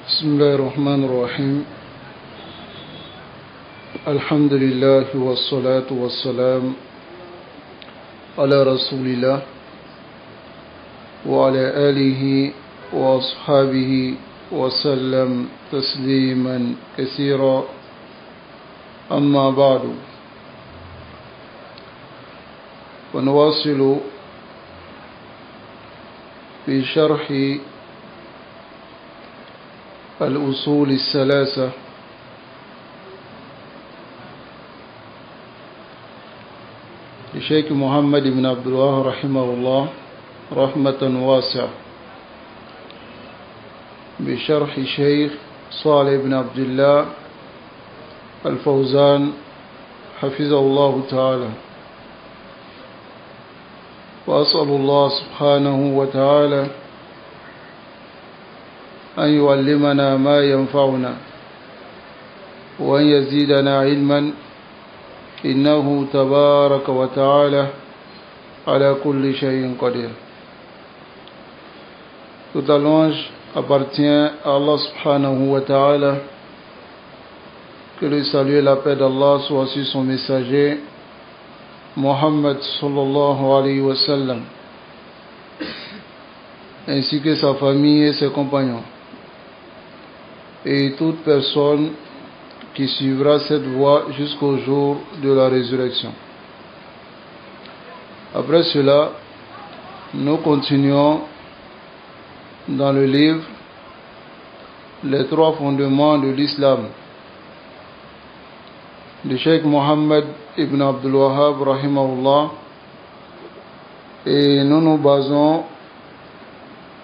بسم الله الرحمن الرحيم. الحمد لله والصلاة والسلام على رسول الله وعلى آله وأصحابه وسلم تسليما كثيرا. أما بعد، ونواصل في شرح الأصول الثلاثة لشيخ محمد بن عبد الوهاب رحمه الله رحمة واسعة، بشرح شيخ صالح بن عبد الله الفوزان حفظه الله تعالى. وأسأل الله سبحانه وتعالى أن يعلمنا ما ينفعنا وأن يزيدنا علما، إنه تبارك وتعالى على كل شيء قدير. Toute la louange appartient à Allah subhanahu wa ta'ala. Que le salut et la paix d'Allah soient sur son messager Muhammad sallallahu alayhi wa sallam, ainsi que sa famille et ses compagnons, et toute personne qui suivra cette voie jusqu'au jour de la résurrection. Après cela, nous continuons dans le livre Les trois fondements de l'islam de Cheikh Mohammed ibn Abdul Wahhab rahimahullah, et nous nous basons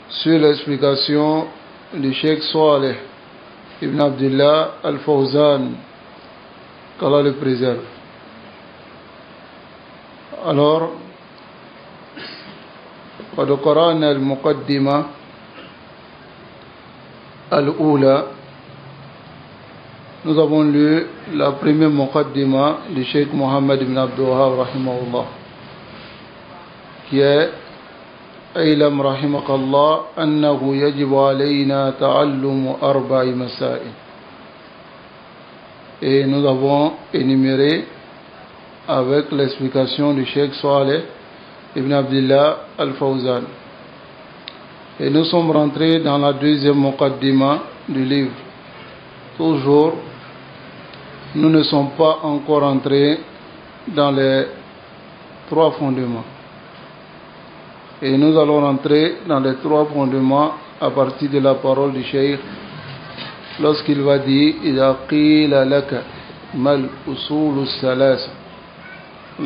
sur l'explication du Cheikh Saleh ibn Abdullah al-Fawzan, qu'Allah le préserve. Alors, قد قرأنا المقدمة الأولى. Nous avons lu la première muqaddima du Cheikh Mohammed ibn Abdul Wahhab rahimahullah, qui est أعلم رحمك الله أنه يجب علينا تعلم أربع مسائل. Et nous avons énuméré avec l'explication du Cheikh Saleh ibn Abdullah al-Fawzan. Et nous sommes rentrés dans la deuxième muqaddima du livre. Toujours, nous ne sommes pas encore entrés dans les trois fondements. Et nous allons rentrer dans les trois fondements à partir de la parole du Cheikh lorsqu'il va dire إذا قيل لك ما الأصول الثلاثة.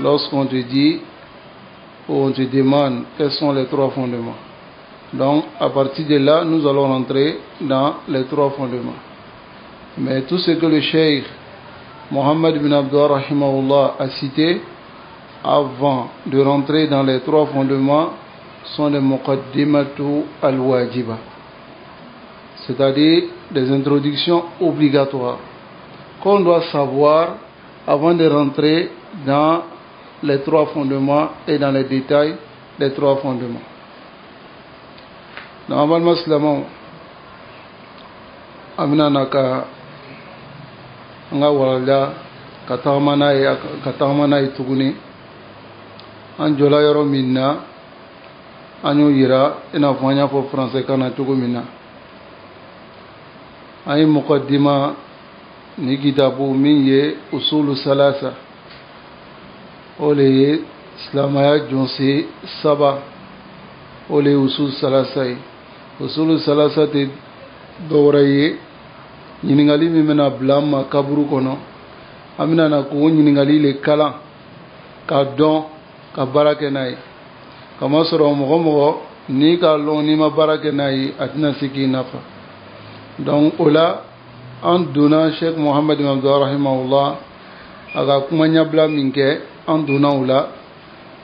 Lorsqu'on te dit ou on te demande quels sont les trois fondements. Donc à partir de là, nous allons rentrer dans les trois fondements. Mais tout ce que le Cheikh Mohammed bin Abdullah rahimahullah a cité avant de rentrer dans les trois fondements sont les muqaddimatu al-wajiba, c'est-à-dire des introductions obligatoires qu'on doit savoir avant de rentrer dans les trois fondements et dans les détails des trois fondements. Normalement, seulement amina naka nga wala katamana ituguni anjola yoro minna anyo yira ina fanya fo français kana tugumina ay muqaddima ni kitabu min ye usulu salasa ole islamaya jonse saba ole usul salasa usulu salasa te doraye ñiningali mi mena blama kaburu kono amina na ko ñiningali le kala ka don ka barake nay kama soro mogo ni ka lon ni ma barake nay atina siki nafa. Donc ola en donnant Cheikh Mohammed ibn Abdul rahimahullah aga kuma nyabla minke en donnant ola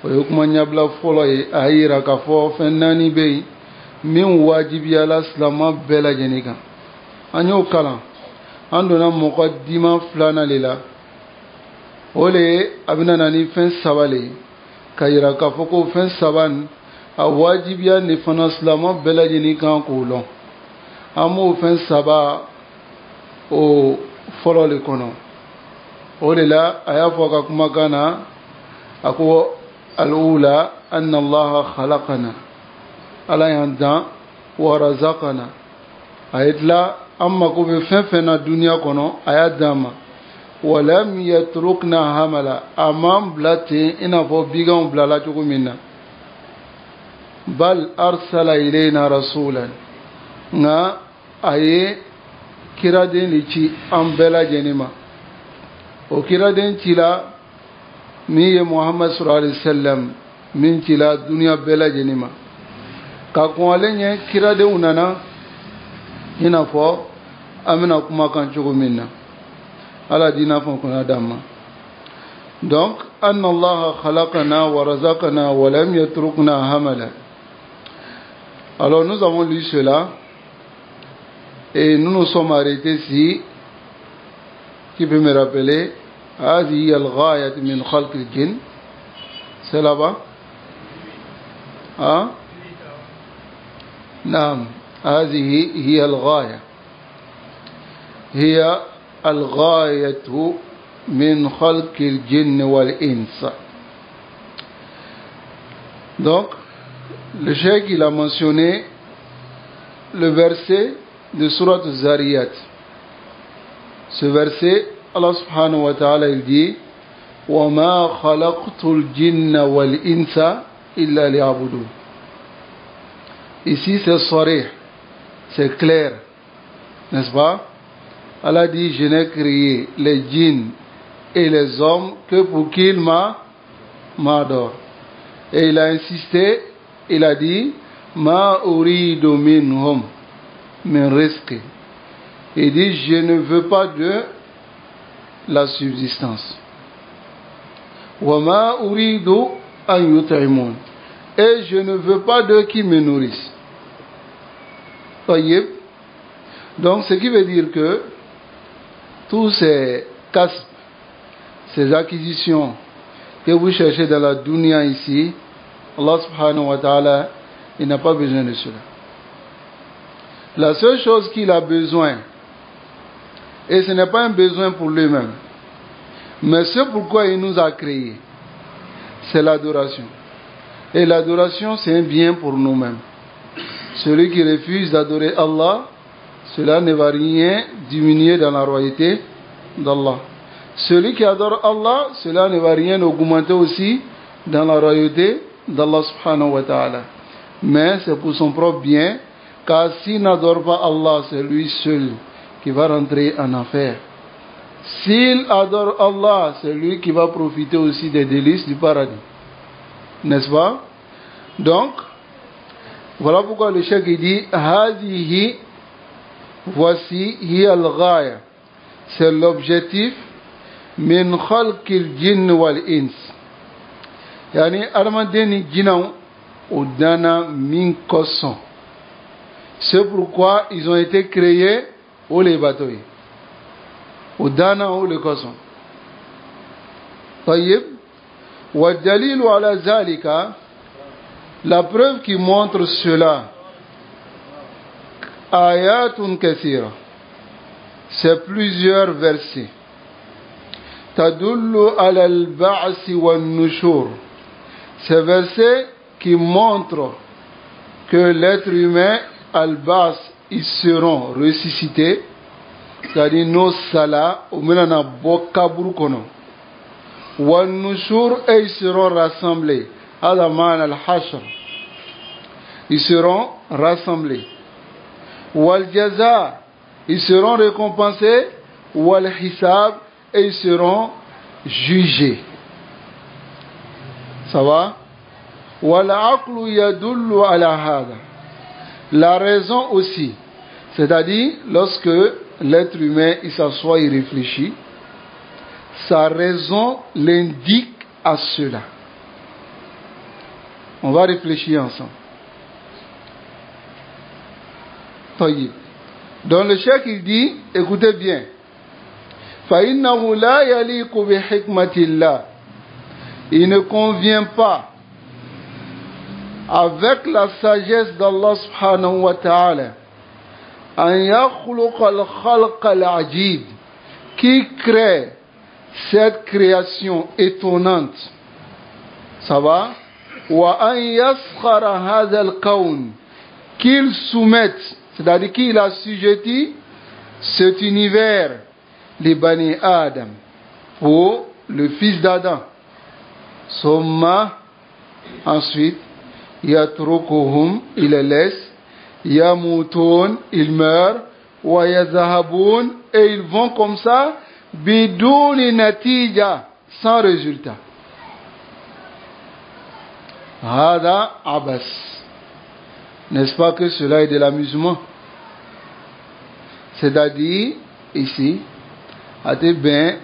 o kuma nyabla folo e ayira ka fo fenani be min wajibi ala islama bela jenika anyo kala an donna muqaddima filana le la, o le a bɛna na ni fɛn saba le ka yira k'a fɔ ko fɛn saba a wajibiya ni fana silama bɛɛ lajɛlen kan k'o lɔn. amo fen saba o folo le kono o de la aya fo ka kuma kana ako al-ula anna allaha khalaqana ala yanda wa razaqana ayitla amma ko be fen na dunya kono aya dama walam yatrukna hamala amam blati ina fo bigan blala tugo minna bal arsala ilayna rasulan nga aye kiraden lici an bela jenima o kiraden cila min ye muhammad sallallahu alaihi wasallam min cila duniya bela jenima ka kɔnlen ye kiradenw nana ina fɔ an bɛna kuma kan cogo min na ala dina fɔ kuna dama donc anna allaha khalaqana wa razaqana wa lam yatrukna hamala. Alors nous avons lu cela et nous nous sommes arrêtés ici. Qui peut me rappeler? هذه الغاية من خلق الجن. C'est là-bas? Hein? نعم هذه هي الغاية. هي الغاية من خلق الجن والإنس. Donc le cheikh il a mentionné le verset de Surat Zariyat. Ce verset, Allah subhanahu wa ta'ala il dit وَمَا خَلَقْتُ الْجِنَّ وَالْإِنسَ إِلَّا لِيَعْبُدُونَ. Ici c'est sarih, c'est clair, n'est-ce pas? Allah dit je n'ai créé les djinns et les hommes que pour qu'ils m'adorent. Et il a insisté, il a dit ma uridu minhum min rizqi. Il dit je ne veux pas de la subsistance. Wa ma uridu an yut'imun. Et je ne veux pas d'eux qui me nourrissent. Voyez? Donc ce qui veut dire que tous ces castes, ces acquisitions que vous cherchez dans la dunya ici, Allah subhanahu wa ta'ala, il n'a pas besoin de cela. La seule chose qu'il a besoin, et ce n'est pas un besoin pour lui-même, mais ce pourquoi il nous a créés, c'est l'adoration. Et l'adoration, c'est un bien pour nous-mêmes. Celui qui refuse d'adorer Allah, cela ne va rien diminuer dans la royauté d'Allah. Celui qui adore Allah, cela ne va rien augmenter aussi dans la royauté d'Allah subhanahu wa ta'ala. Mais c'est pour son propre bien, car s'il n'adore pas Allah, c'est lui seul qui va rentrer en enfer. S'il adore Allah, c'est lui qui va profiter aussi des délices du paradis. N'est-ce pas? Donc, voilà pourquoi le cheikh dit Hadihi, voici hiya al-ghaya, c'est l'objectif min khalqil jinn wal ins. Yani armadeni djinaw odana min koson. C'est pourquoi ils ont été créés au les bateaux. Odana ou le koson. Tayyib. Wa dalilu ala zalika, la preuve qui montre cela, ayatun kathira, c'est plusieurs versets. Tadullu ala al-ba'si wa nushur. Ces versets qui montrent que l'être humain, al-ba'as, ils seront ressuscités, c'est-à-dire nos salas, ou menana bokaburu kono. Wa nushur, et ils seront rassemblés. Adaman al-hashr. Ils seront rassemblés. Wal jaza, ils seront récompensés. Wal hisab, et ils seront jugés. Ça va? Wal aqlu yadullu ala hada. La raison aussi, c'est-à-dire lorsque l'être humain il s'assoit, il réfléchit, sa raison l'indique à cela. On va réfléchir ensemble. Donc le cheikh il dit, écoutez bien, فَإِنَّهُ لَا يَلِيقُ بِحِكْمَةِ اللَّهِ. Il ne convient pas avec la sagesse d'Allah subhanahu wa ta'ala an yakhluqa al-khalqa al-ajib, qui crée cette création étonnante, ça va, wa an yaskhara hadha al-kawn, qu'il soumette, c'est-à-dire qu'il assujettit cet univers, les Bani Adam, pour le fils d'Adam. Summa, ensuite, yatrukuhum, il les laisse, yamutun, ils meurent, wa yazhabun, et ils vont comme ça, biduni natija, sans résultat. Hada abas. N'est-ce pas que cela est de l'amusement? C'est-à-dire, ici, ate ben,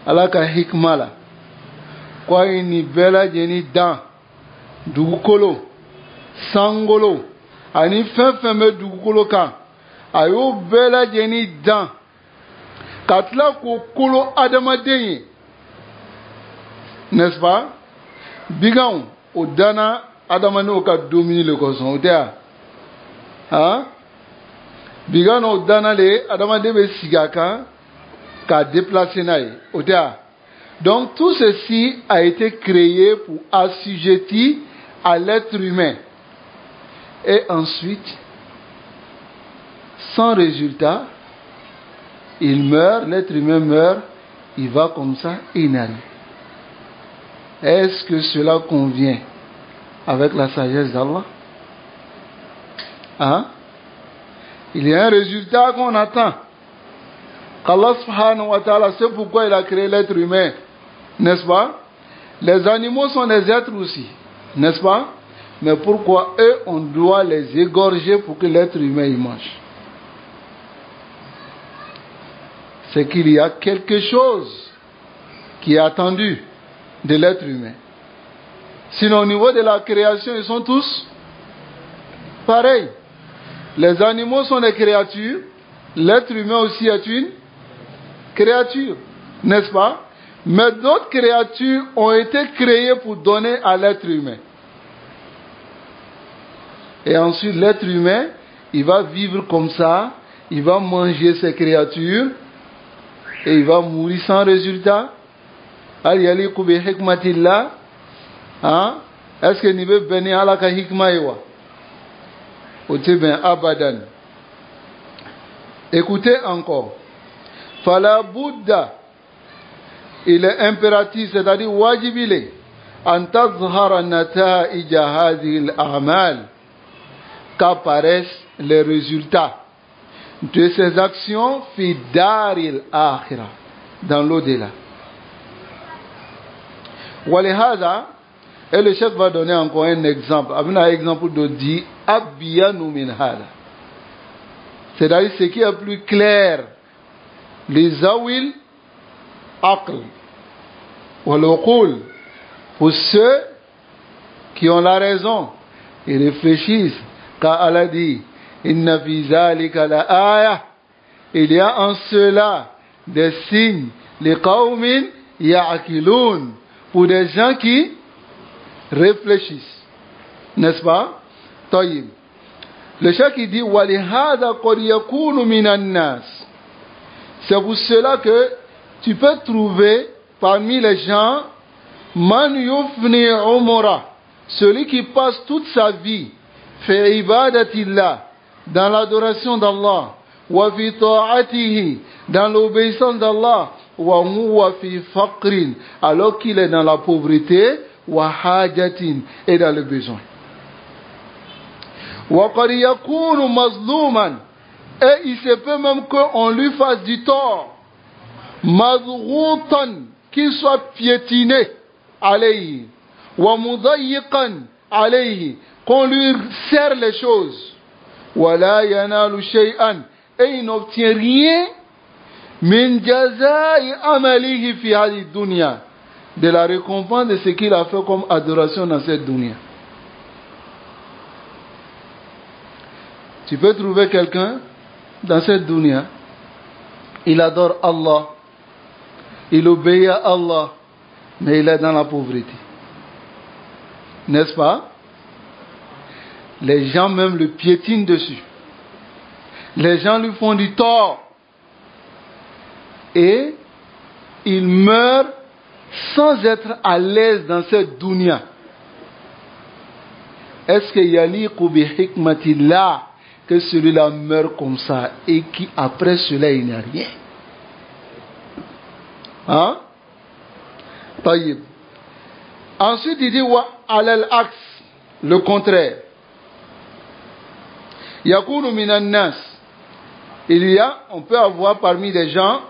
alaka hikmala, kwa ini bela jeni dan, dugukolo, sangolo, ani fenfeme dugukolo kan, ayo bela jeni dan, katla ko kolo adamadenye, n'est-ce pas? Bigan, o dana, adamane o ka domini le koson, o te a? Hein? Bigan o dana le, adamade be sigaka, ka déplacer naïe, o te a? Donc tout ceci a été créé pour assujettir à l'être humain. Et ensuite, sans résultat, il meurt, l'être humain meurt, il va comme ça inanimé. Est-ce que cela convient avec la sagesse d'Allah? Hein? Il y a un résultat qu'on attend. Qu'Allah subhanahu wa ta'ala, c'est pourquoi il a créé l'être humain. N'est-ce pas? Les animaux sont des êtres aussi. N'est-ce pas? Mais pourquoi eux, on doit les égorger pour que l'être humain y mange? C'est qu'il y a quelque chose qui est attendu de l'être humain. Sinon, au niveau de la création, ils sont tous pareils. Les animaux sont des créatures. L'être humain aussi est une créature. N'est-ce pas? Mais d'autres créatures ont été créées pour donner à l'être humain. Et ensuite, l'être humain, il va vivre comme ça, il va manger ces créatures, et il va mourir sans résultat. Est-ce que ni be beni ala ka hikma yewa? Ote ben abadan. Écoutez encore. Fala Bouddha, il est impératif, c'est-à-dire wajibile, an tazhara nata'ija hadhihi al-a'mal, qu'apparaissent les résultats de ces actions fi daril akhirah, dans l'au-delà. Walihada, et le chef va donner encore un exemple, un exemple de dit abiyanu min hada, c'est-à-dire ce qui est plus clair, les awil aql wal uqul, pour ceux qui ont la raison, ils réfléchissent, car Allah dit inna fi zalika la aya, il y a en cela des signes, les qawmin ya'qilun, pour des gens qui réfléchissent, n'est-ce pas? Taïb. Le chef qui dit walihada qad yakunu minan nas, c'est pour cela que tu peux trouver parmi les gens man yufni umra, celui qui passe toute sa vie fi ibadatillah, dans l'adoration d'Allah, wa fi ta'atihi, dans l'obéissance d'Allah, wa huwa fi faqrin, alors qu'il est dans la pauvreté, wa hajatin, et dans le besoin. Wa qad yakunu mazluman, et il se peut même qu'on lui fasse du tort, mazghutan, qu'il soit piétiné alayhi, wa mudayyiqan alayhi, qu'on lui serre les choses, wa la yanalu shay'an, et il n'obtient rien min jazai amalihi fi hadhihi dunya, de la récompense de ce qu'il a fait comme adoration dans cette dunya. Tu peux trouver quelqu'un dans cette dunya, il adore Allah, il obéit à Allah, mais il est dans la pauvreté. N'est-ce pas? Les gens même le piétinent dessus. Les gens lui font du tort. Et il meurt sans être à l'aise dans cette dunya. Est-ce que yaliqu bi hikmatillah, que celui-là meurt comme ça et qu'après cela il n'y a rien? Hein? Taïb. Ensuite il dit wa alal aks, le contraire. Yakunu minan nas. On peut avoir parmi les gens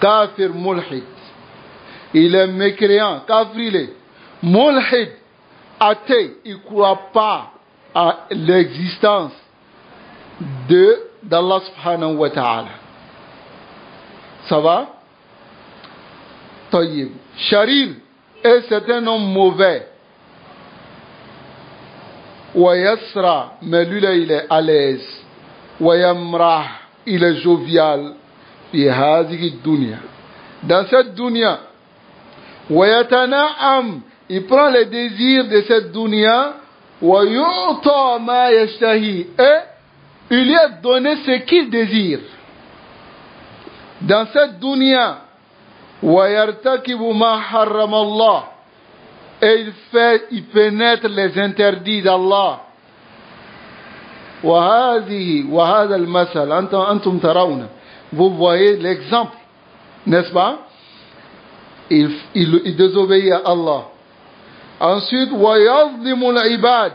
kafir mulhid. Il est mécréant, kafrilé, mulhid, athée, il ne croit pas à l'existence d'Allah subhanahu wa ta'ala. Ça va? Tayyib. Sharir est c'est un homme mauvais. Wa yasra, mais lui là il est à l'aise. Wa yamrah, il est jovial. Fi hadhihi dunya. Dans cette dunya. Wa yatana'am, il prend les désirs de cette dunya. Wa yu'ta ma yashtahi, et il lui a donné ce qu'il désire. Dans cette dunya. Wa yartakibu ma harrama Allah, et il pénètre les interdits d'Allah. Wa hadha al-masal antum tarawna, vous voyez l'exemple, n'est-ce pas? Il désobéit à Allah. Ensuite, wa yazlimu al-ibad,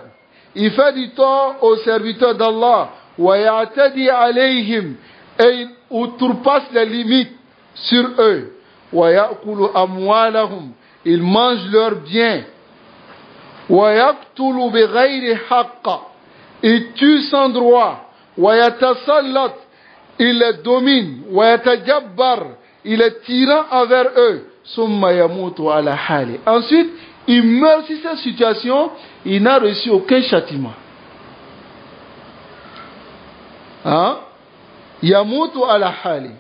il fait du tort aux serviteurs d'Allah. Wa ya'tadi alayhim, et il outrepasse les limites sur eux. Wa ya'kulu amwalahum, il mange leurs biens. Wa yaqtulu bighayri haqq, il tue sans droit. Wa yatasallat, il les domine. Wa yatajabbar, il est tyran envers eux. Summa yamutu ala hali, ensuite il meurt sur cette situation, il n'a reçu aucun châtiment. Hein? Yamutu ala hali.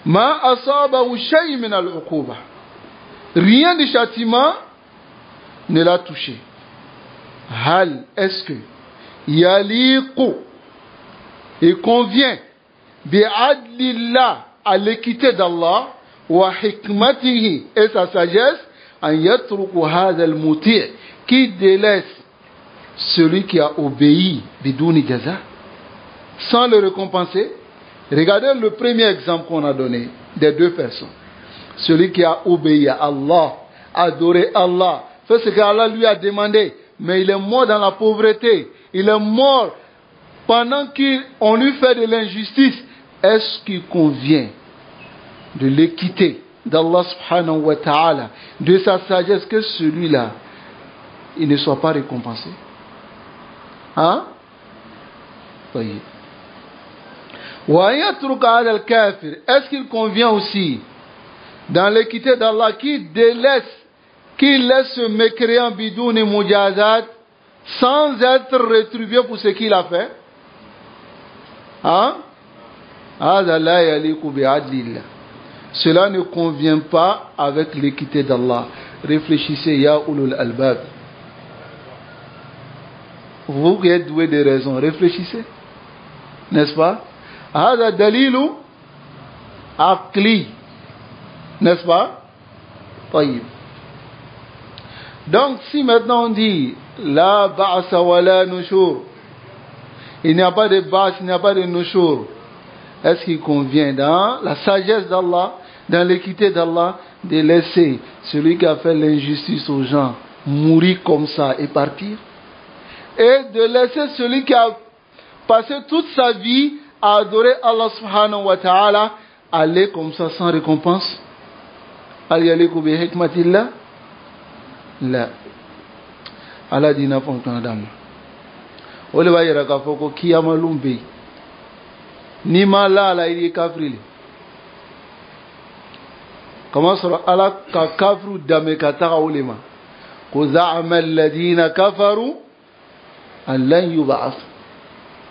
Ma asabahu shay min al-uquba, rien de châtiment ne l'a touché. Hal, est-ce que yaliqu, il convient bi adlillah, à l'équité d'Allah, wa hikmatihi, et sa sagesse, an yatruku hadha al-muti', qui délaisse celui qui a obéi bidouni jaza, sans le récompenser. Regardez le premier exemple qu'on a donné des deux personnes. Celui qui a obéi à Allah, adoré Allah, fait ce qu'Allah lui a demandé, mais il est mort dans la pauvreté. Il est mort pendant qu'on lui fait de l'injustice. Est-ce qu'il convient de l'équité d'Allah subhanahu wa ta'ala, de sa sagesse, que celui-là, il ne soit pas récompensé? Hein? Voyez. Est-ce qu'il convient aussi, dans l'équité d'Allah, qui laisse ce mécréant bidoun et mujazat sans être rétribué pour ce qu'il a fait? Hein? Cela ne convient pas avec l'équité d'Allah. Réfléchissez, ya ulul albab. Vous qui êtes doué de raison, réfléchissez. N'est-ce pas? هذا دليل عقلي, n'est-ce pas? طيب. Donc si maintenant on dit la ba'sa wa la nushur, il n'y a pas de ba'as, il n'y a pas de nushur, est-ce qu'il convient dans la sagesse d'Allah, dans l'équité d'Allah, de laisser celui qui a fait l'injustice aux gens mourir comme ça et partir, et de laisser celui qui a passé toute sa vie à adorer Allah subhanahu wa ta'ala aller comme ça sans récompense? Al yaliku bi hikmatillah? La. Allah dit n'a pas autant d'âme. Ole ba yira ka foko kiyama lumbe. Ni ma la il est kafri. Comment sera Allah ka kafru dame ka ta ulema. Ko za'ama alladhina kafaru an lan yub'ath.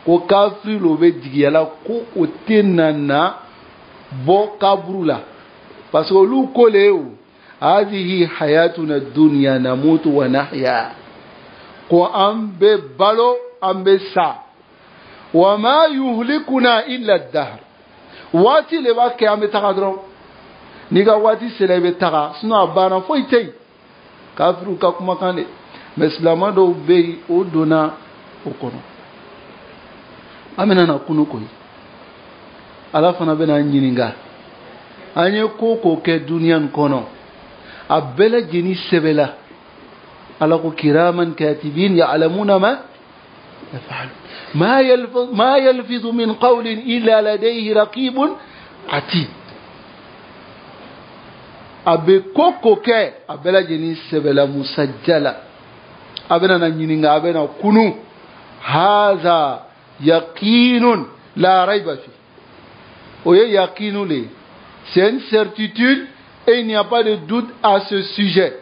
Ko kafri lobe digiyala ko otenana bo kabrula, parce que lu koleu hadhihi hayatuna dunya namutu wa nahya, ko ambe balo ambe sa wa ma yuhlikuna illa ad-dahr wati le ba ke ametaga dron ni ga wati sele be taga sino abana foi tei kafiru ka kuma kane meslama do be o dona o kono amena na kunu koyi ala fana bena nyininga anye koko ke duniyan kono abela jeni sebela ala ko kiraman katibin ya'lamuna ma yaf'al ما يلفظ من قول إلا لديه رقيب عتيد abe koko ke abela jeni sebela musajjala abena na nyininga abena kunu haza yaqinun la rayba fi oye yaqinu le c'est une certitude et il n'y a pas de doute à ce sujet.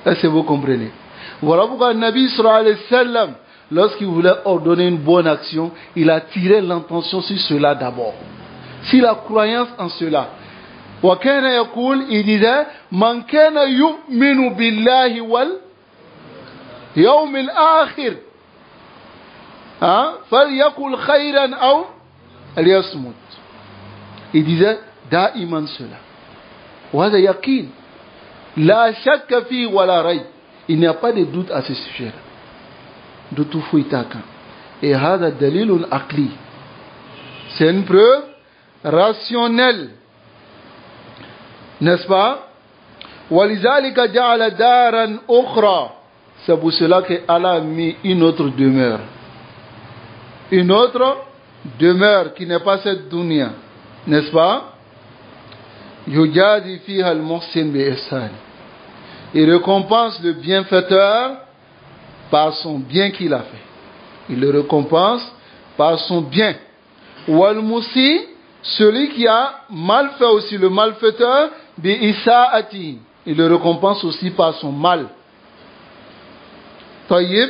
Est-ce que vous comprenez? Voilà pourquoi le Nabi sallallahu alayhi wa sallam, lorsqu'il voulait ordonner une bonne action, il a tiré l'intention sur cela d'abord, sur la croyance en cela. وكان يقول, il disait, من كان يؤمن بالله واليوم الآخر فليقل خيرا أو ليصمت. Il disait دائما cela. وهذا يقين لا شك فيه ولا ريب. Il n'y a pas de doute à ce sujet-là. De tout fouilletakan. Et هذا دليل عقلي. C'est une preuve rationnelle. N'est-ce pas? وَلِذَلِكَ جَعَلَ دَارًا أُخْرَى. C'est pour cela qu'Allah a mis une autre demeure. Une autre demeure qui n'est pas cette dunya. N'est-ce pas? يُجَازِي فِيهَا الْمُحْسِنِ بِإِحْسَانِ. Il récompense le bienfaiteur par son bien qu'il a fait. Il le récompense par son bien. وَالْمُسِيء, celui qui a mal fait aussi, le malfaiteur, بِإِسَاءَتِهِ, il le récompense aussi par son mal. طيب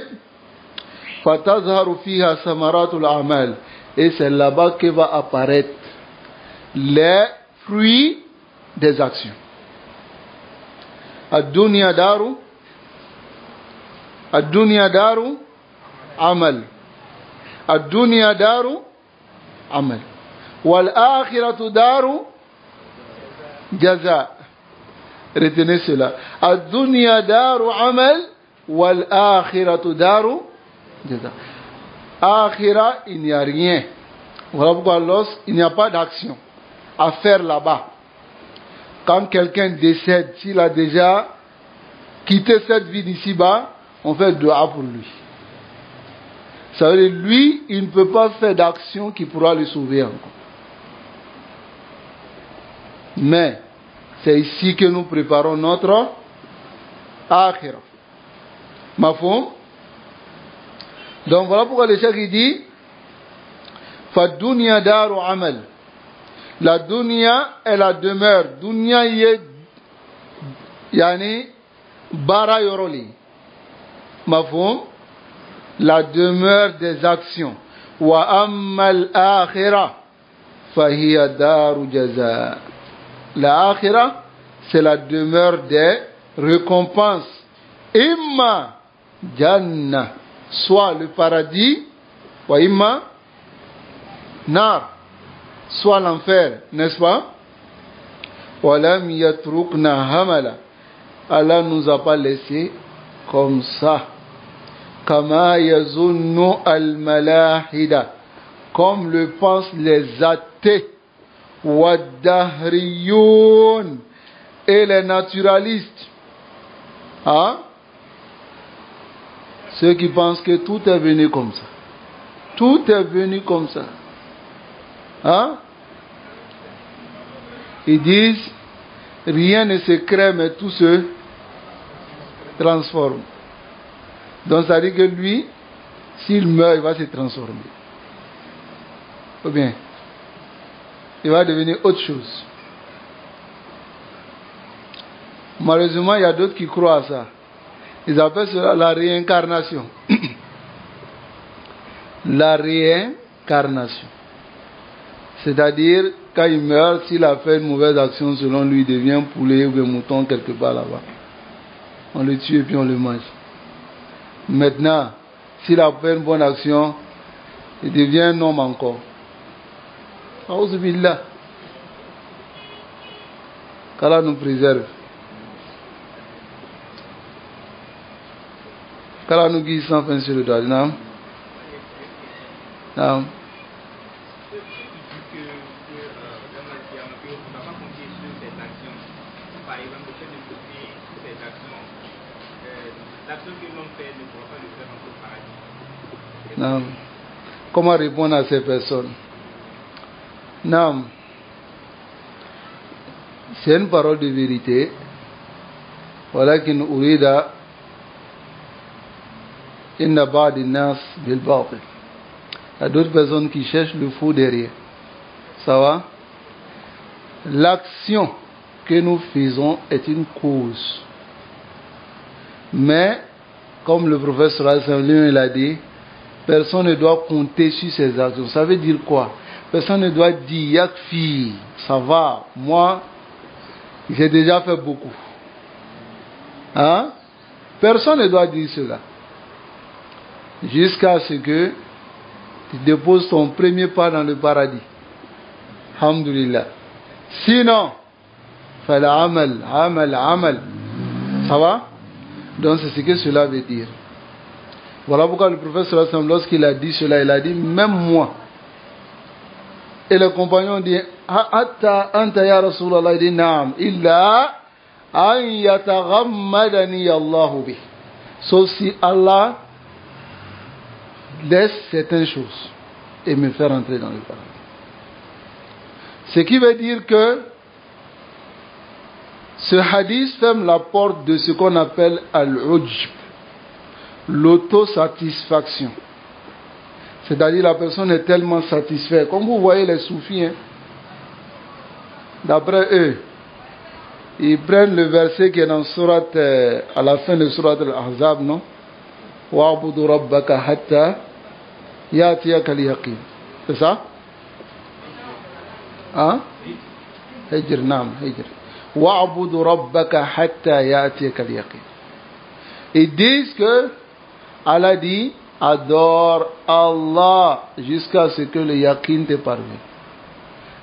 فَتَظْهَرُ فِيهَا ثَمَرَاتُ الْأَعْمَالِ. Et c'est là-bas que va apparaître les fruits des actions. الدنيا دار عمل. الدنيا دار عمل والآخرة دار جزاء. Retenez cela. الدنيا دار عمل والآخرة دار جزاء. Akhira, il n'y a rien. Voilà pourquoi lorsqu'il n'y a pas d'action à faire là-bas, quand quelqu'un décède, s'il a déjà quitté cette vie d'ici-bas, on fait dua pour lui. Ça veut dire, lui, il ne peut pas faire d'action qui pourra le sauver encore. Mais, c'est ici que nous préparons notre akhira. Mafhum? Donc voilà pourquoi le cheikh dit, Fadunya daru amal. La dunya est la demeure. Dunya ye yani bara yoroli. Mafhum? La demeure des actions. Wa ammal akhira fahiya daru jaza. La akhira, c'est la demeure des récompenses. Imma jannah, soit le paradis, wa imma nar, soit l'enfer, n'est-ce pas? Walam yatrukna hamala. Allah nous a pas laissé comme ça. Kama yazunnu al-malahida, comme le pensent les athées, wad-dahriyun, et les naturalistes. Hein? Ceux qui pensent que tout est venu comme ça. Tout est venu comme ça. Hein? Ils disent, rien ne se crée, mais tout se transforme. Donc ça dit que lui, s'il meurt, il va se transformer. Ou bien, il va devenir autre chose. Malheureusement, il y a d'autres qui croient à ça. Ils appellent cela la réincarnation. La réincarnation. C'est-à-dire, quand il meurt, s'il a fait une mauvaise action, selon lui, il devient poulet ou un mouton quelque part là-bas. On le tue et puis on le mange. Maintenant, s'il a fait une bonne action, il devient un homme encore. A'oudhu billah. Qu'Allah nous préserve. Qu'Allah nous guide sans fin sur le doigt. Non? Non. Non. Comment répondre à ces personnes? Non. C'est une parole de vérité. ولكن أريد إن بعض الناس بالباطل. Il y a d'autres personnes qui cherchent le faux derrière. Ça va? L'action que nous faisons est une cause. Mais, comme le professeur Al-Samli l'a dit, personne ne doit compter sur ses actions. Ça veut dire quoi? Personne ne doit dire, Yakfi, ça va, moi, j'ai déjà fait beaucoup. Hein? Personne ne doit dire cela. Jusqu'à ce que tu déposes ton premier pas dans le paradis. Alhamdulillah. Sinon, fais l'amal, amal. Ça va? Donc c'est ce que cela veut dire. Voilà pourquoi le professeur, lorsqu'il a dit cela, il a dit, même moi. Et le compagnon dit, Hatta anta ya Rasulallah, il dit, Naam, illa an yataghammadani Allahu bih. Sauf si Allah laisse certaines choses et me faire entrer dans le paradis. Ce qui veut dire que ce hadith ferme la porte de ce qu'on appelle al-ujb, l'autosatisfaction. C'est-à-dire la personne est tellement satisfaite. Comme vous voyez les soufis, hein, d'après eux, ils prennent le verset qui est dans surat, à la fin de surat al-Ahzab, non? Wa'budu rabbaka hatta ya'tiyaka al-yaqin. C'est ça? Hein? Hijr, naam, hijr. Wa'budu rabbaka hatta ya'tiyaka al-yaqin. Ils disent que Allah dit, adore Allah jusqu'à ce que le yaqin te parvienne.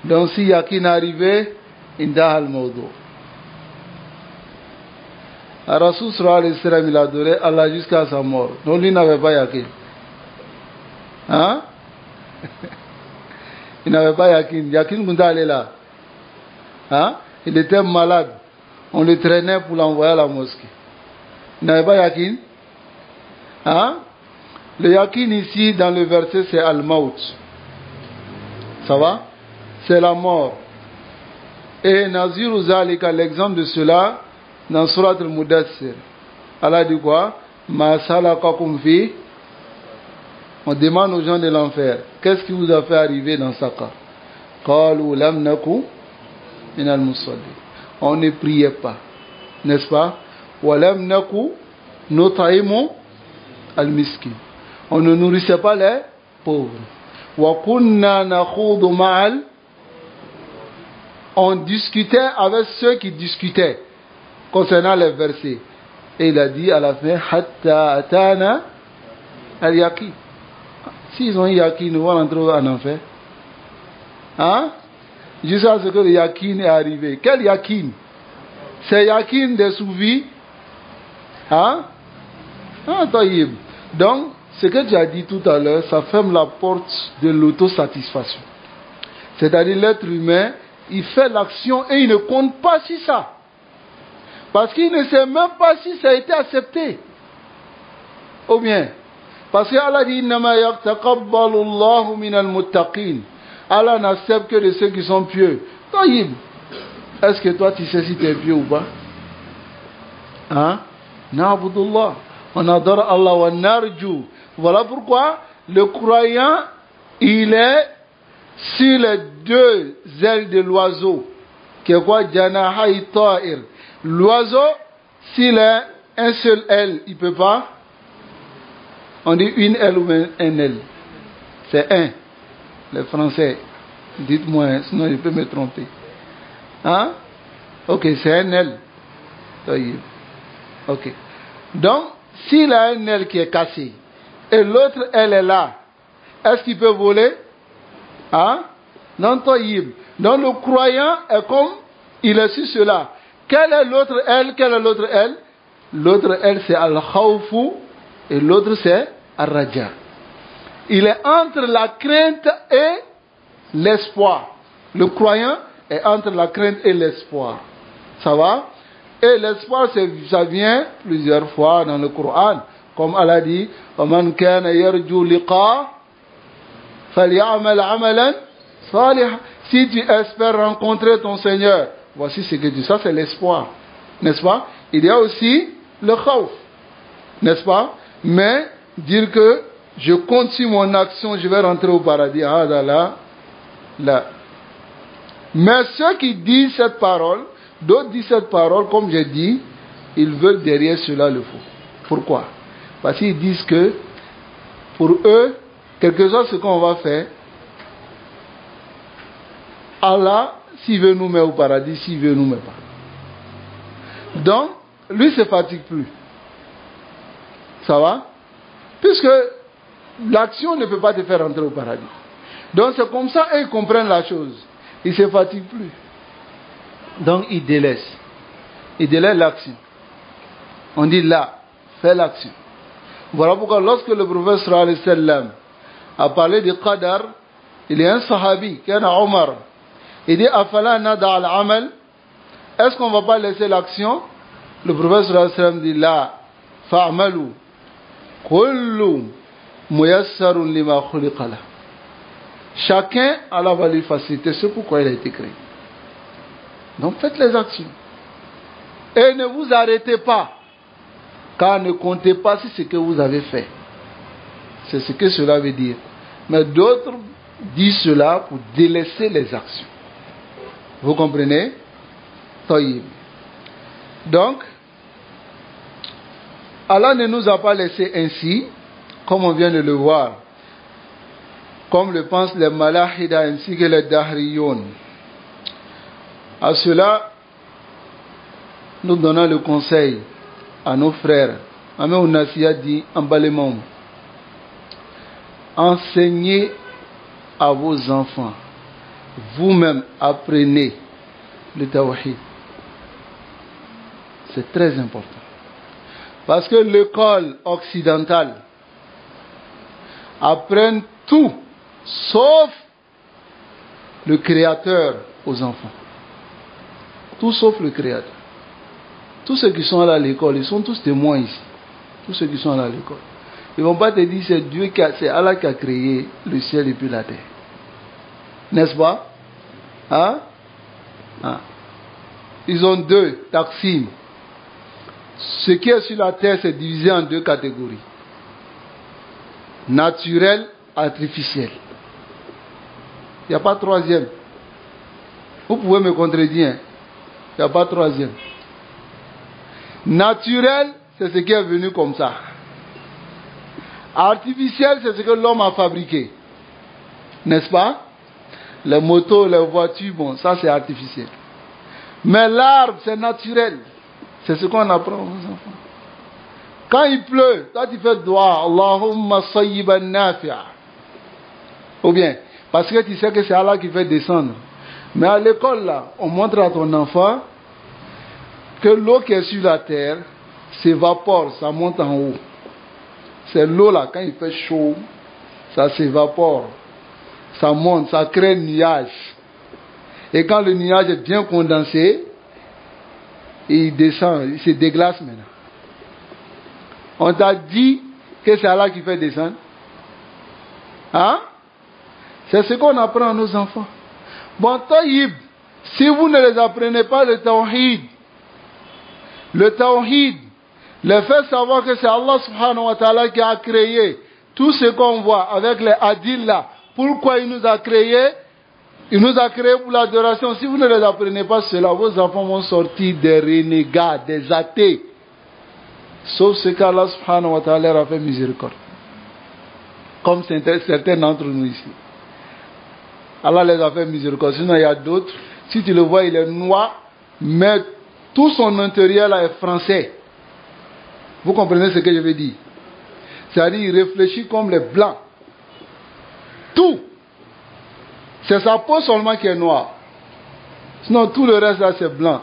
Donc si yaqin est arrivé, indaha al-mawdu. Rasul sallallahu alayhi wa sallam, il adorait Allah jusqu'à sa mort. Donc lui n'avait pas yaqin. Hein? Il n'avait pas yaqin. Yaqin Gunda allait là. Hein? Il était malade. On le traînait pour l'envoyer à la mosquée. Il n'avait pas yaqin. Hein? Le yaqin ici dans le verset c'est al-maut. Ça va? C'est la mort. Et Naziru Zalika, l'exemple de cela dans Surat al-Mudassir. Allah dit quoi? Ma salakakum fi. On demande aux gens de l'enfer, qu'est-ce qui vous a fait arriver dans Saqar? Qalu lam naku min al-musallin. On ne priait pas, n'est-ce pas? Wa lam naku nut'imu al-miskin. On ne nourrissait pas les pauvres. Wa kunna nakhudu ma'al. On discutait avec ceux qui discutaient concernant les versets. Et il a dit à la fin, hatta atana al-yaqin. S'ils ont yaqin, ils vont rentrer en enfer. Hein? Jusqu'à ce que le yaqin est arrivé. Quel yaqin? C'est yaqin des soufis. Hein? Ah, taïb. Donc, ce que tu as dit tout à l'heure, ça ferme la porte de l'autosatisfaction. C'est-à-dire l'être humain, il fait l'action et il ne compte pas sur ça. Parce qu'il ne sait même pas si ça a été accepté. Ou bien, parce que Allah dit innama yaqtaqabbalu Allahu minal muttaqin. Allah n'accepte que de ceux qui sont pieux. Taïb. Est-ce que toi tu sais si tu es pieux ou pas? Hein? Na'budullah. On adore Allah wa narju. Voilà pourquoi le croyant, il est sur les deux ailes de l'oiseau. Qui est quoi? Janahay ta'ir. L'oiseau, s'il a un seul aile, il ne peut pas. On dit une aile ou un aile. C'est un. Les Français, dites-moi, sinon je peux me tromper. Hein? Ok, c'est un aile. Ok. Donc, s'il a un aile qui est cassée, et l'autre aile est là, Est-ce qu'il peut voler? Hein? Non, taïb. Donc le croyant est comme il est sur cela. Quelle est l'autre aile? Quelle est l'autre aile? L'autre aile c'est al-khawfu et l'autre c'est al-raja. Il est entre la crainte et l'espoir. Le croyant est entre la crainte et l'espoir. Ça va? Et l'espoir, ça vient plusieurs fois dans le Coran. Comme Allah dit, وَمَنْ كَانَ يَرْجُو لِقَاءَ فَلْيَعْمَلْ عَمَلًا صَالِحًا. Si tu espères rencontrer ton Seigneur, voici ce que tu dis. Ça, c'est l'espoir. N'est-ce pas? Il y a aussi le khawf. N'est-ce pas? Mais dire que je continue mon action, je vais rentrer au paradis. Ah là. Mais ceux qui disent cette parole, d'autres disent cette parole, comme j'ai dit, ils veulent derrière cela le faux. Pourquoi? Parce qu'ils disent que, pour eux, quelque chose ce qu'on va faire, Allah, s'il veut nous mettre au paradis, s'il veut nous met pas. Donc, lui ne se fatigue plus. Ça va? Puisque l'action ne peut pas te faire rentrer au paradis. Donc c'est comme ça, eux ils comprennent la chose. Ils ne se fatiguent plus. Donc ils délaissent. Ils délaissent l'action. On dit là, fais l'action. Voilà pourquoi lorsque le prophète sallallahu alayhi wa sallam a parlé du qadar, il y a un sahabi, qui est Omar. Il dit, afala nada al-amal. Est-ce qu'on ne va pas laisser l'action? Le prophète sallallahu alayhi wa sallam dit, là, fa'amalu. Kullu muyassarun lima khuliqa lah. Chacun, Allah va lui faciliter ce pourquoi il a été créé. Donc faites les actions. Et ne vous arrêtez pas. Car ne comptez pas si ce que vous avez fait. C'est ce que cela veut dire. Mais d'autres disent cela pour délaisser les actions. Vous comprenez? Taïb. Donc, Allah ne nous a pas laissé ainsi, comme on vient de le voir, comme le pensent les Malahida ainsi que les Dahriyoun. À cela, nous donnons le conseil à nos frères. Amé Ounassia dit en balémon, enseignez à vos enfants, vous-même apprenez le tawhid. C'est très important. Parce que l'école occidentale apprend tout, sauf le Créateur aux enfants. Tout sauf le Créateur. Tous ceux qui sont allés à l'école, ils sont tous témoins ici. Tous ceux qui sont allés à l'école. Ils ne vont pas te dire c'est Dieu c'est Allah qui a créé le ciel et puis la terre. N'est-ce pas? Hein? Hein? Ils ont deux taqsim. Ce qui est sur la terre, c'est divisé en deux catégories. Naturel, artificiel. Il n'y a pas de troisième. Vous pouvez me contredire. Il n'y a pas de troisième. Naturel, c'est ce qui est venu comme ça. Artificiel, c'est ce que l'homme a fabriqué. N'est-ce pas? Les motos, les voitures, bon, ça c'est artificiel. Mais l'arbre, c'est naturel. C'est ce qu'on apprend aux enfants. Quand il pleut, toi tu fais dua, Allahumma sayyiban nafi'a. Ou bien, parce que tu sais que c'est Allah qui fait descendre. Mais à l'école là, on montre à ton enfant que l'eau qui est sur la terre s'évapore, ça monte en haut. C'est l'eau là, quand il fait chaud, ça s'évapore, ça monte, ça crée un nuage. Et quand le nuage est bien condensé, il descend, il se déglace maintenant. On t'a dit que c'est Allah qui fait descendre. Hein? C'est ce qu'on apprend à nos enfants. Bon, taïb, si vous ne les apprenez pas le tawhid, le fait savoir que c'est Allah subhanahu wa ta'ala qui a créé tout ce qu'on voit avec les hadiths là, pourquoi il nous a créé? Il nous a créé pour l'adoration. Si vous ne les apprenez pas cela, vos enfants vont sortir des renégats, des athées. Sauf ce qu'Allah subhanahu wa ta'ala a fait miséricorde. Comme certains d'entre nous ici. Allah les a fait miséricorde. Sinon il y a d'autres. Si tu le vois, il est noir, mais tout son intérieur là est français. Vous comprenez ce que je veux dire? C'est-à-dire il réfléchit comme les blancs. Tout. C'est sa peau seulement qui est noire. Sinon, tout le reste, là, c'est blanc.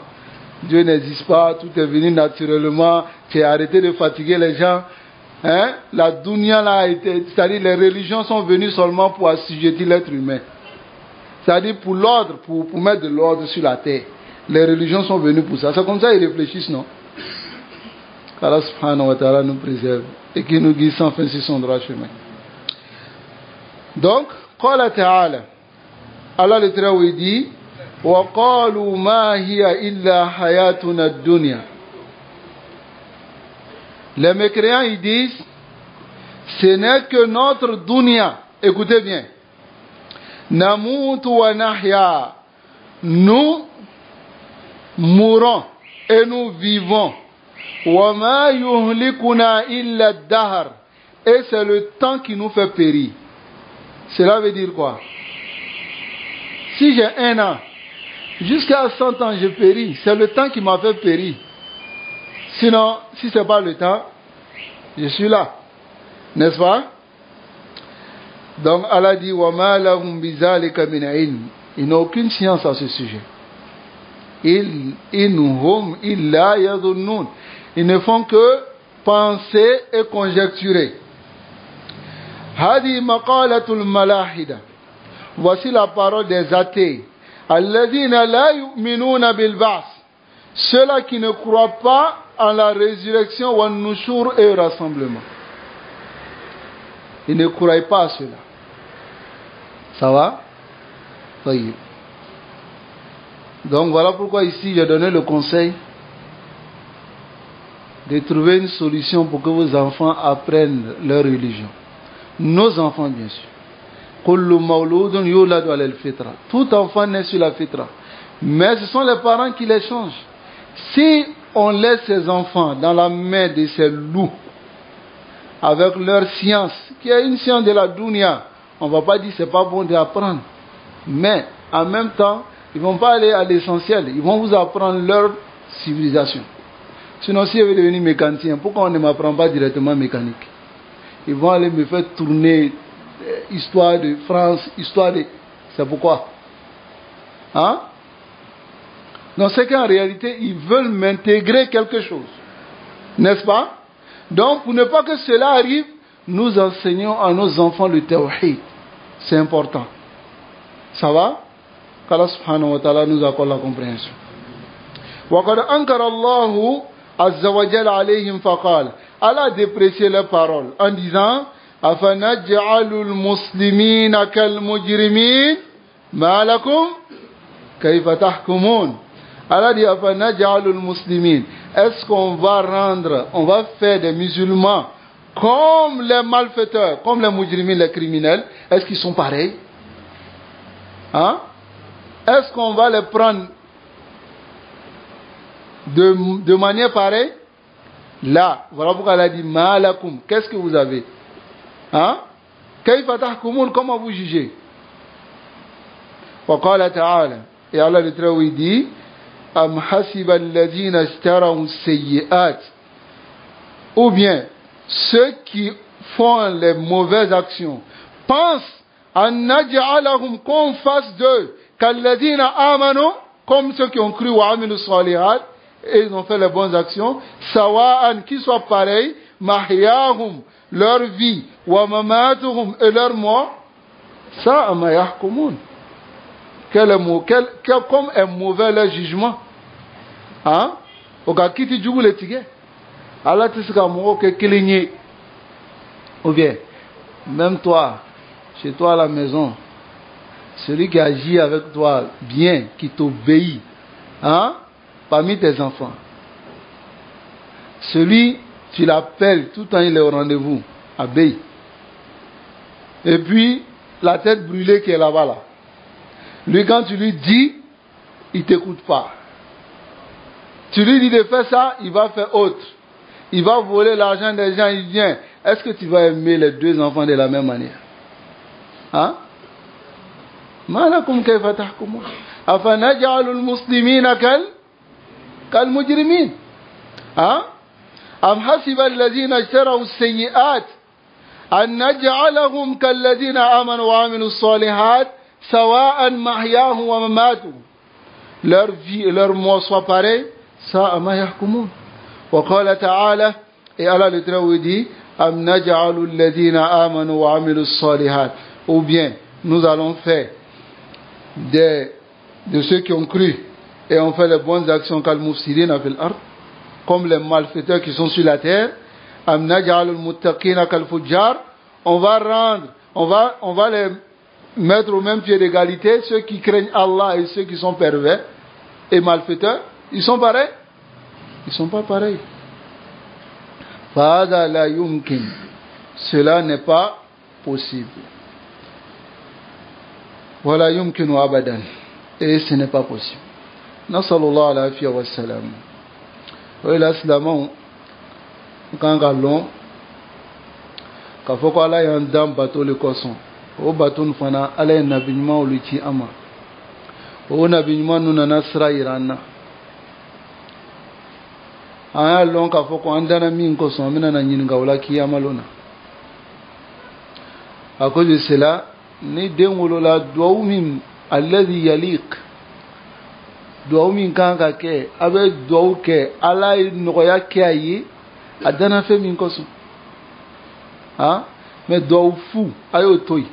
Dieu n'existe pas, tout est venu naturellement. Tu as arrêté de fatiguer les gens. Hein? La dunya, là, c'est-à-dire les religions sont venues seulement pour assujettir l'être humain. C'est-à-dire pour l'ordre, pour mettre de l'ordre sur la terre. Les religions sont venues pour ça. C'est comme ça qu'ils réfléchissent, non? Allah subhanahu wa ta'ala nous préserve et qui nous guide sans fin sur son droit chemin. Donc, qala ta'ala, Allah le Très-Haut dit, wa qalu ma hiya illa hayatuna ad-dunya. Les mécréants ils disent, ce n'est que notre dunya. Écoutez bien. Namutu wa nahya. Nous mourons et nous vivons. Wa ma yuhlikuna illa ad-dahr. Et c'est le temps qui nous fait périr. Cela veut dire quoi? Si j'ai 1 an, jusqu'à 100 ans je péris, c'est le temps qui m'a fait périr. Sinon, si ce n'est pas le temps, je suis là. N'est-ce pas? Donc Allah dit wa ma lahum bizalika min ilm. Ils n'ont aucune science à ce sujet. Inhum illa yadhunnun. Ils ne font que penser et conjecturer. Hadi maqalatul malahida. Voici la parole des athées. Alladhina la yu'minuna bil ba'th. Ceux-là qui ne croient pas en la résurrection ou en nushur et au rassemblement. Ils ne croient pas à cela. Ça va? Oui. Donc voilà pourquoi ici j'ai donné le conseil de trouver une solution pour que vos enfants apprennent leur religion. Nos enfants bien sûr. Tout enfant naît sur la fitra. Mais ce sont les parents qui les changent. Si on laisse ces enfants dans la main de ces loups, avec leur science, qui est une science de la dunya, on ne va pas dire que ce n'est pas bon d'apprendre. Mais en même temps, ils ne vont pas aller à l'essentiel. Ils vont vous apprendre leur civilisation. Sinon, si je veux devenir mécanicien, pourquoi on ne m'apprend pas directement mécanique? Ils vont aller me faire tourner histoire de France, histoire de... C'est pourquoi? Hein? Donc c'est qu'en réalité, ils veulent m'intégrer quelque chose. N'est-ce pas? Donc, pour ne pas que cela arrive, nous enseignons à nos enfants le tawhid. C'est important. Ça va? qu'Allah subhanahu wa ta'ala nous accorde la compréhension. وَقَدْ أَنْكَرَ اللَّهُ عَزَّ وَجَلَ عَلَيْهِمْ فَقَالَ Allah a déprécié leurs paroles en disant أَفَنَجْعَلُ الْمُسْلِمِينَ كَالْمُجْرِمِينَ مَا لَكُمْ كَيْفَ تَحْكُمُونَ Allah dit أَفَنَجْعَلُ الْمُسْلِمِينَ. Est-ce qu'on va faire des musulmans comme les malfaiteurs, comme les mujrimin, les criminels? Est-ce qu'ils sont pareils? Hein? Est-ce qu'on va les prendre de manière pareille? Là, voilà pourquoi elle a dit Ma'alakum. Qu'est-ce que vous avez? Hein? Kayfa tahkumun, comment vous jugez? Wa qala ta'ala. Et Allah le Très-Haut dit Am hasiba alladhina ishtaraw sayyi'at. Ou bien ceux qui font les mauvaises actions pensent an naj'alahum, qu'on fasse d'eux kalladhina amanu, comme ceux qui ont cru wa amilu salihat et ils ont fait les bonnes actions, sawa'an, qui soient pareils, mahyahum, leur vie, wa mamatuhum, et leur mort, ça ma yahkumun. Comme est mauvais leur jugement. Hein? Ou bien, même toi, chez toi à la maison, celui qui agit avec toi bien, qui t'obéit, hein? Parmi tes enfants, celui, tu l'appelles, tout le temps il est au rendez-vous, obéit. Et puis, la tête brûlée qui est là-bas, là. Lui, quand tu lui dis, il ne t'écoute pas. Tu lui dis de faire ça, il va faire autre. Il va voler l'argent des gens, il vient. Est-ce que tu vas aimer les deux enfants de la même manière? Hein? Malakum kayfa tahkumun? Afanaj'alul muslimina kal mujrimin? Hein? Am hasiba alladhina ishtaraw as-sayyi'at أن نجعلهم كالذين آمنوا وعملوا الصالحات سواء محياهم ومماتهم. Leur vie et leur mort soient pareils, ça ما يحكمون. وقال تعالى, et Allah le Très-Haut dit, أم نجعل الذين آمنوا وعملوا الصالحات, ou bien nous allons faire de ceux qui ont cru et ont fait les bonnes actions كالمفسدين في الأرض, comme les malfaiteurs qui sont sur la terre. أم نجعل المتقين كالفجار, on va les mettre au même pied d'égalité, ceux qui craignent Allah et ceux qui sont pervers et malfaiteurs. Ils sont pareils? Ils sont pas pareils. فهذا لا يمكن, cela n'est pas possible. ولا يمكن أبدا, et ce n'est pas possible. نسأل الله العافية والسلام. وإلى السلام quand galon ka foko ala yan dam bateau le koson o bateau nu fana ala yan nabi nyuma o luci ama o nabi nyuma nu na nasra iranna aya lon ka foko andana min koson amina na nyin gawla kiyama lona à cause de cela ni dengolo la duaw min alladhi yaliq, duaw min kan ka ke abe duaw ke ala noya ke ayi adana fe min koson ah, mais do fu ayo toy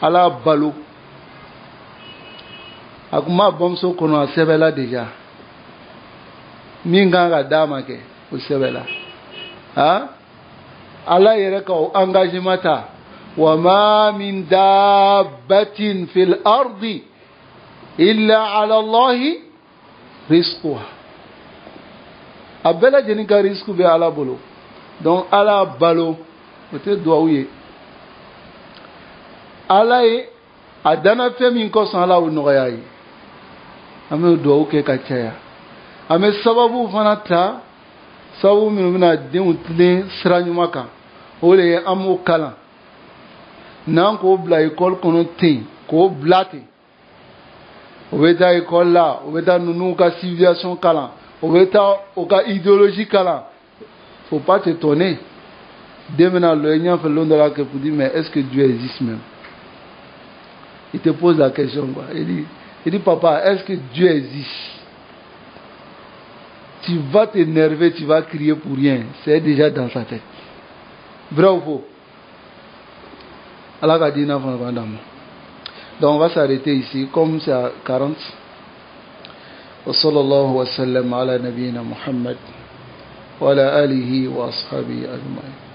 ala balo akuma bomso kono asebela deja minga ga dama ke o sebela ah, ala yere ka engagement ta wa ma min dabbatin fil ardi illa ala Allah rizquha, abela jeni ka risque be ala bolo, donc ala balo peut-être doit ouye ala ye adana fe min ko san ala o noya yi ame do ke ka chaya ame sababu fana ta sababu min bina den utlen siranyuma kan o le amu kala nan ko bla école kono tin ko blate o beta école la o beta nunu ka civilisation kala o beta o ka idéologie kala, faut pas t'étonner. Demain, le fait l'on que pour dire, mais est-ce que Dieu existe même? Il te pose la question, quoi. Il dit, papa, est-ce que Dieu existe? Tu vas t'énerver, tu vas crier pour rien. C'est déjà dans sa tête. Vrai ou faux? Allah a dit, donc on va s'arrêter ici, comme c'est à 40. Wa sallallahu wa sallam ala nabiyyina Muhammad wa ala alihi wa ashabihi ajma'in.